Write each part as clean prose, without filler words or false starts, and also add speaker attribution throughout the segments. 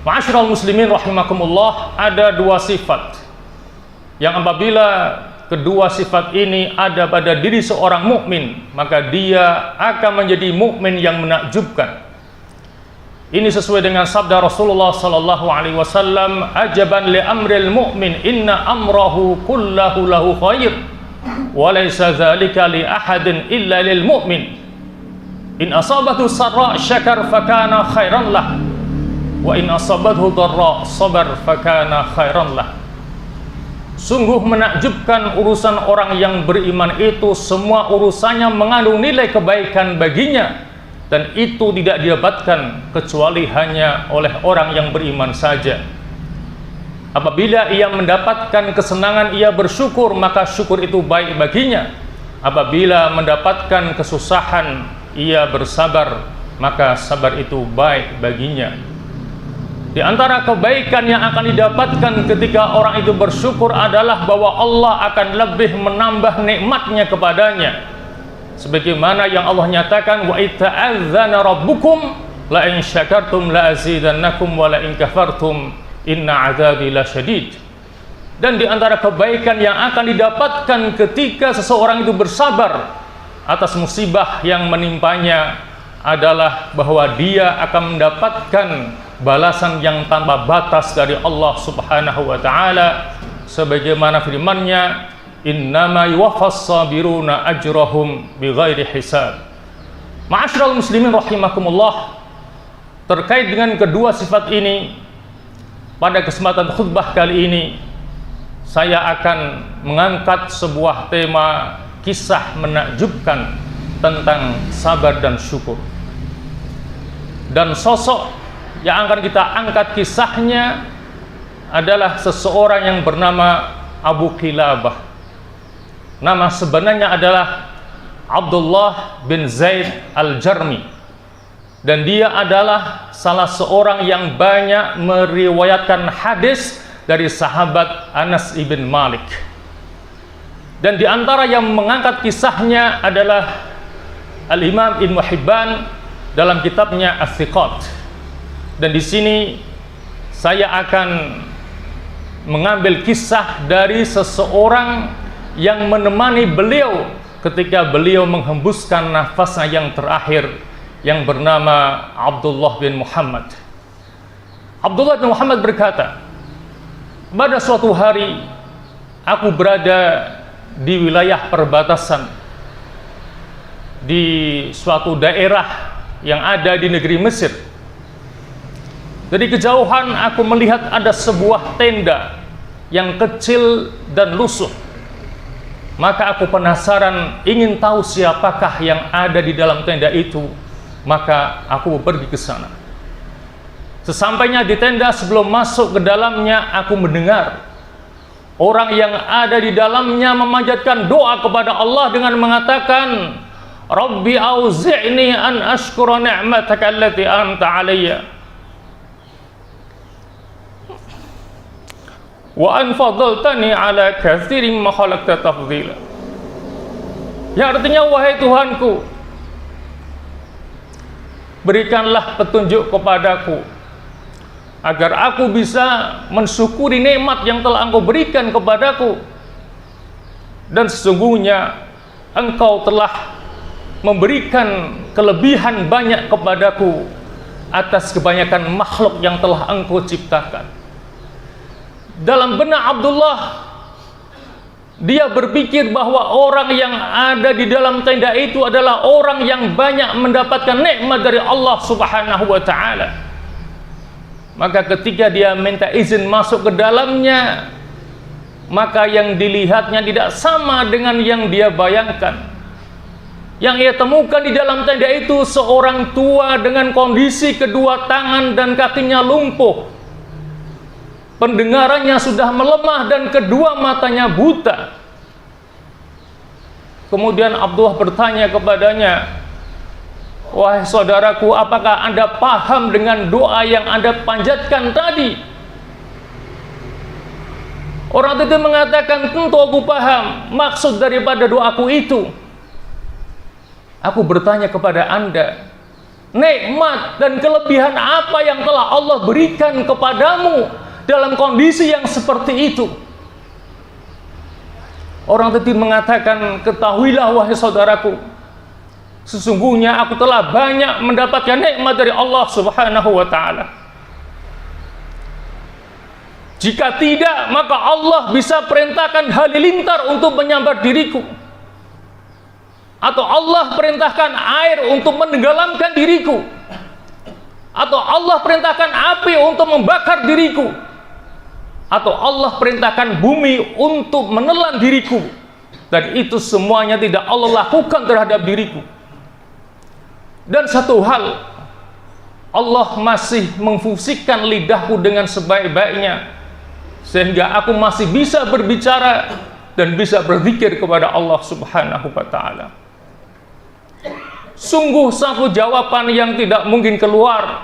Speaker 1: Ma'asyiral muslimin rahimakumullah, ada dua sifat yang apabila kedua sifat ini ada pada diri seorang mukmin, maka dia akan menjadi mukmin yang menakjubkan. Ini sesuai dengan sabda Rasulullah sallallahu alaihi wasallam, "Ajaban li amril mu'min, inna amrahu kullahu lahu khair, wa laysa dzalika li ahadin illa lil mu'min. In asabathu sarra syakar fakana khairan lah, wa in asabathu dharra sabar fakana khairan lah." Sungguh menakjubkan urusan orang yang beriman itu, semua urusannya mengandung nilai kebaikan baginya, dan itu tidak didapatkan kecuali hanya oleh orang yang beriman saja. Apabila ia mendapatkan kesenangan, ia bersyukur, maka syukur itu baik baginya. Apabila mendapatkan kesusahan, ia bersabar, maka sabar itu baik baginya. Di antara kebaikan yang akan didapatkan ketika orang itu bersyukur adalah bahwa Allah akan lebih menambah nikmatnya kepadanya. Sebagaimana yang Allah nyatakan, wa ita'adzana rabbukum la in syakartum la azidannakum wa la in kafartum inna adzabi lasyadid. Dan di antara kebaikan yang akan didapatkan ketika seseorang itu bersabar atas musibah yang menimpanya adalah bahwa dia akan mendapatkan balasan yang tanpa batas dari Allah Subhanahu wa taala, sebagaimana firman-Nya, innama yuwaffas sabiruna ajrahum bighairi hisab. Ma'asyiral muslimin rahimakumullah, terkait dengan kedua sifat ini, pada kesempatan khutbah kali ini saya akan mengangkat sebuah tema kisah menakjubkan tentang sabar dan syukur. Dan sosok yang akan kita angkat kisahnya adalah seseorang yang bernama Abu Qilabah. Nama sebenarnya adalah Abdullah bin Zaid al-Jarmi, dan dia adalah salah seorang yang banyak meriwayatkan hadis dari sahabat Anas ibn Malik. Dan di antara yang mengangkat kisahnya adalah Al-Imam Ibnu Hibban dalam kitabnya Ats-Tsiqat. Dan di sini saya akan mengambil kisah dari seseorang yang menemani beliau ketika beliau menghembuskan nafasnya yang terakhir, yang bernama Abdullah bin Muhammad. Abdullah bin Muhammad berkata, pada suatu hari aku berada di wilayah perbatasan di suatu daerah yang ada di negeri Mesir. Dari kejauhan aku melihat ada sebuah tenda yang kecil dan lusuh. Maka aku penasaran, ingin tahu siapakah yang ada di dalam tenda itu. Maka aku pergi ke sana. Sesampainya di tenda, sebelum masuk ke dalamnya, aku mendengar orang yang ada di dalamnya memanjatkan doa kepada Allah dengan mengatakan, Rabbi auzi'ni an ashkura ni'mataka allati anta alayya wa an fadaltani ala katsirin ma khalaqta tafdila. Yang artinya, wahai Tuhanku, berikanlah petunjuk kepadaku agar aku bisa mensyukuri nikmat yang telah Engkau berikan kepadaku, dan sesungguhnya Engkau telah memberikan kelebihan banyak kepadaku atas kebanyakan makhluk yang telah Engkau ciptakan. Dalam benak Abdullah, dia berpikir bahwa orang yang ada di dalam tenda itu adalah orang yang banyak mendapatkan nikmat dari Allah Subhanahu wa taala. Maka ketika dia minta izin masuk ke dalamnya, maka yang dilihatnya tidak sama dengan yang dia bayangkan. Yang ia temukan di dalam tenda itu seorang tua dengan kondisi kedua tangan dan kakinya lumpuh, pendengarannya sudah melemah, dan kedua matanya buta. Kemudian Abdullah bertanya kepadanya, wahai saudaraku, apakah Anda paham dengan doa yang Anda panjatkan tadi? Orang itu mengatakan, tentu aku paham maksud daripada doaku itu. Aku bertanya kepada Anda, nikmat dan kelebihan apa yang telah Allah berikan kepadamu dalam kondisi yang seperti itu. Orang tadi mengatakan, ketahuilah wahai saudaraku, sesungguhnya aku telah banyak mendapatkan nikmat dari Allah Subhanahu wa ta'ala. Jika tidak, maka Allah bisa perintahkan halilintar untuk menyambar diriku, atau Allah perintahkan air untuk menenggelamkan diriku, atau Allah perintahkan api untuk membakar diriku, atau Allah perintahkan bumi untuk menelan diriku, dan itu semuanya tidak Allah lakukan terhadap diriku. Dan satu hal, Allah masih memfungsikan lidahku dengan sebaik-baiknya, sehingga aku masih bisa berbicara dan bisa berzikir kepada Allah Subhanahu wa ta'ala. Sungguh satu jawaban yang tidak mungkin keluar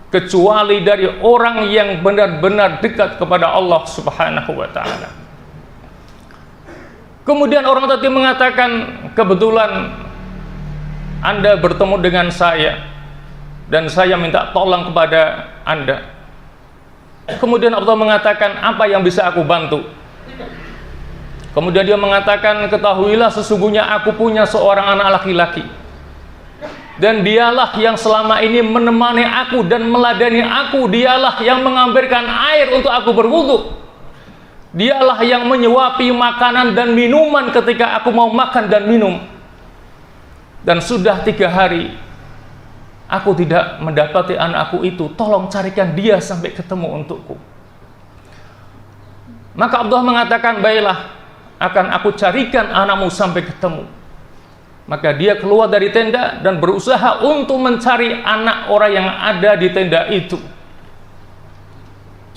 Speaker 1: kecuali dari orang yang benar-benar dekat kepada Allah Subhanahu wa ta'ala. Kemudian orang tadi mengatakan, kebetulan Anda bertemu dengan saya dan saya minta tolong kepada Anda. Kemudian Allah mengatakan, apa yang bisa aku bantu? Kemudian dia mengatakan, ketahuilah sesungguhnya aku punya seorang anak laki-laki, dan dialah yang selama ini menemani aku dan meladani aku. Dialah yang mengambilkan air untuk aku berwudu. Dialah yang menyuapi makanan dan minuman ketika aku mau makan dan minum. Dan sudah 3 hari aku tidak mendapati anakku itu. Tolong carikan dia sampai ketemu untukku. Maka Allah mengatakan, baiklah, akan aku carikan anakmu sampai ketemu. Maka dia keluar dari tenda dan berusaha untuk mencari anak orang yang ada di tenda itu.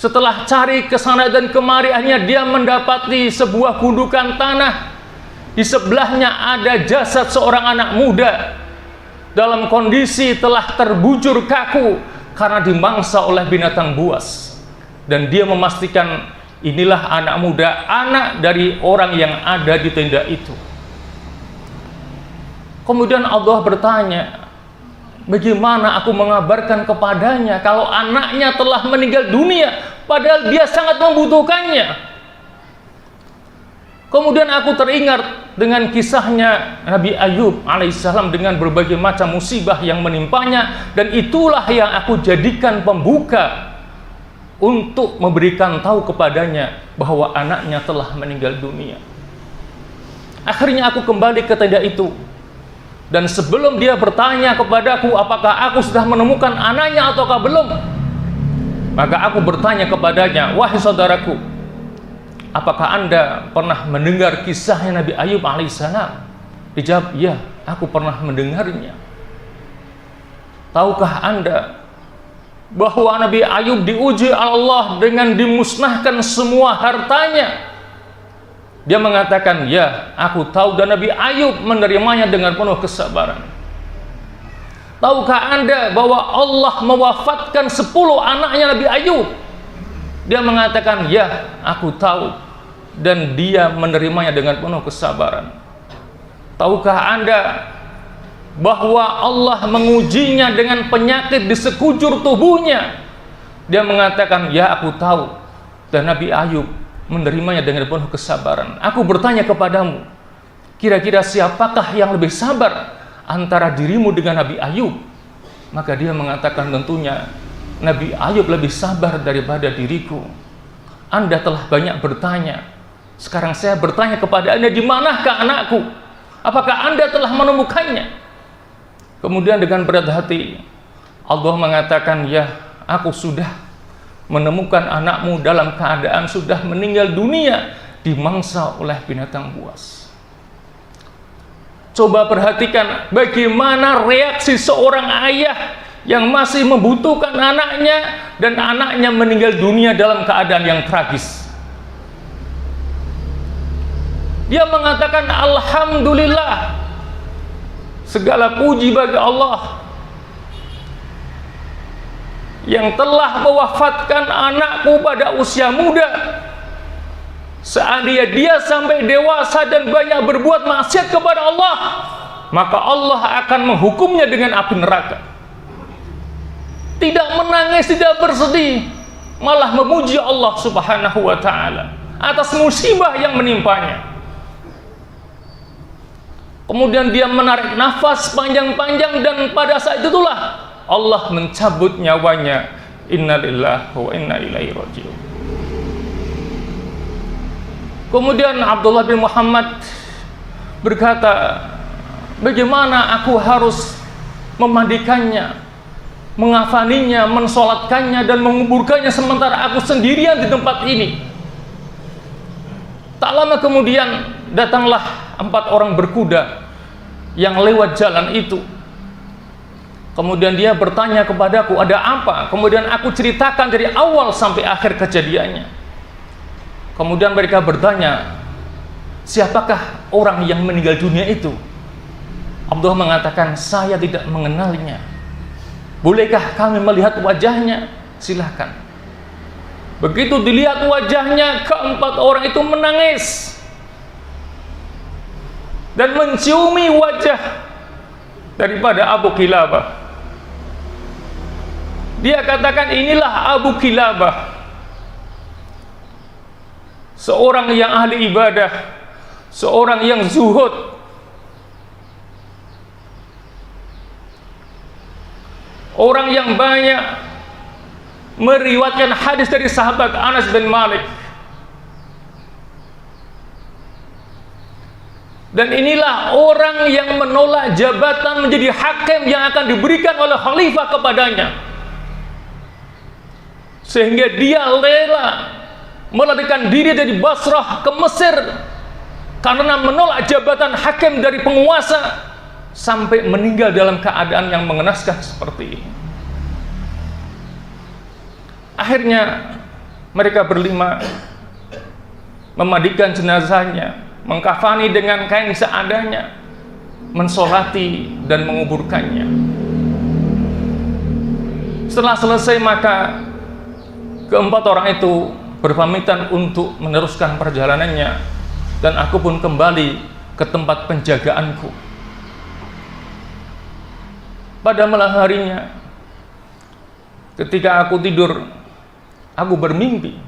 Speaker 1: Setelah cari ke sana dan kemari, akhirnya dia mendapati sebuah gundukan tanah. Di sebelahnya ada jasad seorang anak muda dalam kondisi telah terbujur kaku karena dimangsa oleh binatang buas. Dan dia memastikan inilah anak muda, anak dari orang yang ada di tenda itu. Kemudian Allah bertanya, bagaimana aku mengabarkan kepadanya kalau anaknya telah meninggal dunia, padahal dia sangat membutuhkannya. Kemudian aku teringat dengan kisahnya Nabi Ayub alaihissalam dengan berbagai macam musibah yang menimpanya, dan itulah yang aku jadikan pembuka untuk memberikan tahu kepadanya bahwa anaknya telah meninggal dunia. Akhirnya aku kembali ke tenda itu. Dan sebelum dia bertanya kepadaku apakah aku sudah menemukan anaknya ataukah belum, maka aku bertanya kepadanya, wahai saudaraku, apakah Anda pernah mendengar kisahnya Nabi Ayub alaihissalam? Dijawab, ya, aku pernah mendengarnya. Tahukah Anda bahwa Nabi Ayub diuji Allah dengan dimusnahkan semua hartanya? Dia mengatakan, ya, aku tahu, dan Nabi Ayub menerimanya dengan penuh kesabaran. Tahukah Anda bahwa Allah mewafatkan 10 anaknya Nabi Ayub? Dia mengatakan, ya, aku tahu, dan dia menerimanya dengan penuh kesabaran. Tahukah Anda bahwa Allah mengujinya dengan penyakit di sekujur tubuhnya? Dia mengatakan, ya, aku tahu, dan Nabi Ayub menerimanya dengan penuh kesabaran. Aku bertanya kepadamu, kira-kira siapakah yang lebih sabar antara dirimu dengan Nabi Ayub? Maka dia mengatakan, tentunya Nabi Ayub lebih sabar daripada diriku. Anda telah banyak bertanya, sekarang saya bertanya kepada Anda, di manakah anakku? Apakah Anda telah menemukannya? Kemudian dengan berat hati Allah mengatakan, ya, aku sudah menemukan anakmu dalam keadaan sudah meninggal dunia, dimangsa oleh binatang buas. Coba perhatikan bagaimana reaksi seorang ayah yang masih membutuhkan anaknya, dan anaknya meninggal dunia dalam keadaan yang tragis. Dia mengatakan, alhamdulillah, segala puji bagi Allah yang telah mewafatkan anakku pada usia muda. Seandainya dia sampai dewasa dan banyak berbuat maksiat kepada Allah, maka Allah akan menghukumnya dengan api neraka. tidak menangis, tidak bersedih, malah memuji Allah Subhanahu wa taala atas musibah yang menimpanya. Kemudian dia menarik nafas panjang-panjang, dan pada saat itulah Allah mencabut nyawanya. Innalillahi wa inna ilaihi raji'un. Kemudian Abdullah bin Muhammad berkata, bagaimana aku harus memandikannya, mengafaninya, mensolatkannya, dan menguburkannya sementara aku sendirian di tempat ini. Tak lama kemudian datanglah 4 orang berkuda yang lewat jalan itu. Kemudian dia bertanya kepadaku, ada apa? Kemudian aku ceritakan dari awal sampai akhir kejadiannya. Kemudian mereka bertanya, siapakah orang yang meninggal dunia itu? Abdullah mengatakan, saya tidak mengenalnya. Bolehkah kami melihat wajahnya? Silahkan. Begitu dilihat wajahnya, keempat orang itu menangis dan menciumi wajah daripada Abu Kilabah. Dia katakan, inilah Abu Kilabah, seorang yang ahli ibadah, seorang yang zuhud, orang yang banyak meriwayatkan hadis dari sahabat Anas bin Malik. Dan inilah orang yang menolak jabatan menjadi hakim yang akan diberikan oleh khalifah kepadanya, sehingga dia rela melarikan diri dari Basrah ke Mesir karena menolak jabatan hakim dari penguasa, sampai meninggal dalam keadaan yang mengenaskan seperti ini. Akhirnya mereka berlima memandikan jenazahnya, mengkafani dengan kain seadanya, mensolati dan menguburkannya. Setelah selesai, maka keempat orang itu berpamitan untuk meneruskan perjalanannya, dan aku pun kembali ke tempat penjagaanku. Pada malam harinya, ketika aku tidur, aku bermimpi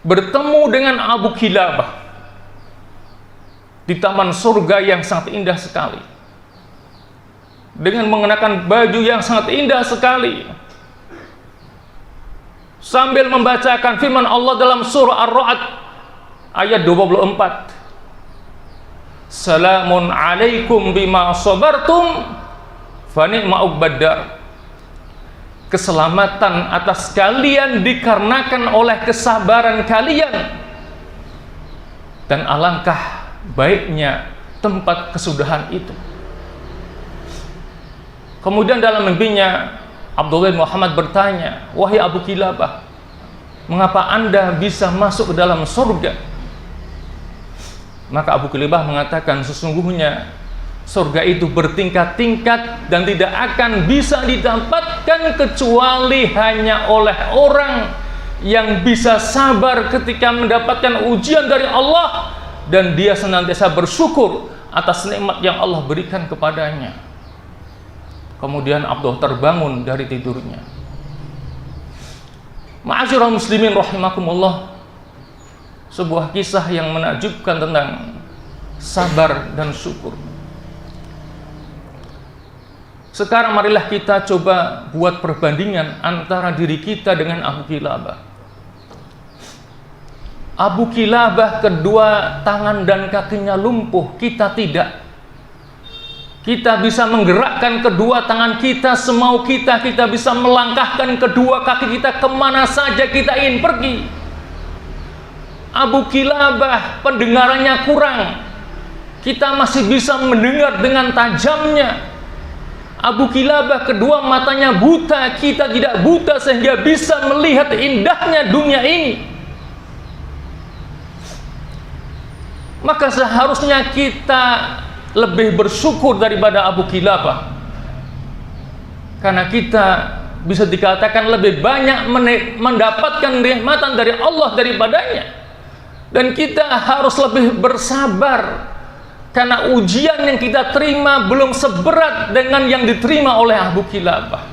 Speaker 1: bertemu dengan Abu Kilabah di taman surga yang sangat indah sekali, dengan mengenakan baju yang sangat indah sekali, sambil membacakan firman Allah dalam surah Ar-Ra'd ayat 24, salamun alaikum bima sabartum fa ni'ma uqbaddar. Keselamatan atas kalian dikarenakan oleh kesabaran kalian, dan alangkah baiknya tempat kesudahan itu. Kemudian dalam mimpinya Abdullah bin Muhammad bertanya, wahai Abu Kilabah, mengapa anda bisa masuk ke dalam surga? Maka Abu Kilabah mengatakan, sesungguhnya surga itu bertingkat-tingkat dan tidak akan bisa didapatkan kecuali hanya oleh orang yang bisa sabar ketika mendapatkan ujian dari Allah, dan dia senantiasa bersyukur atas nikmat yang Allah berikan kepadanya. Kemudian Abdullah terbangun dari tidurnya. Ma'asyiral muslimin rahimakumullah, sebuah kisah yang menakjubkan tentang sabar dan syukur. Sekarang marilah kita coba buat perbandingan antara diri kita dengan Abu Kilabah. Abu Kilabah kedua tangan dan kakinya lumpuh, kita tidak. Kita bisa menggerakkan kedua tangan kita semau kita, kita bisa melangkahkan kedua kaki kita kemana saja kita ingin pergi. Abu Kilabah pendengarannya kurang, kita masih bisa mendengar dengan tajamnya. Abu Kilabah kedua matanya buta, kita tidak buta sehingga bisa melihat indahnya dunia ini. Maka seharusnya kita lebih bersyukur daripada Abu Kilabah, karena kita bisa dikatakan lebih banyak mendapatkan nikmatan dari Allah daripadanya. Dan kita harus lebih bersabar, karena ujian yang kita terima belum seberat dengan yang diterima oleh Abu Kilabah.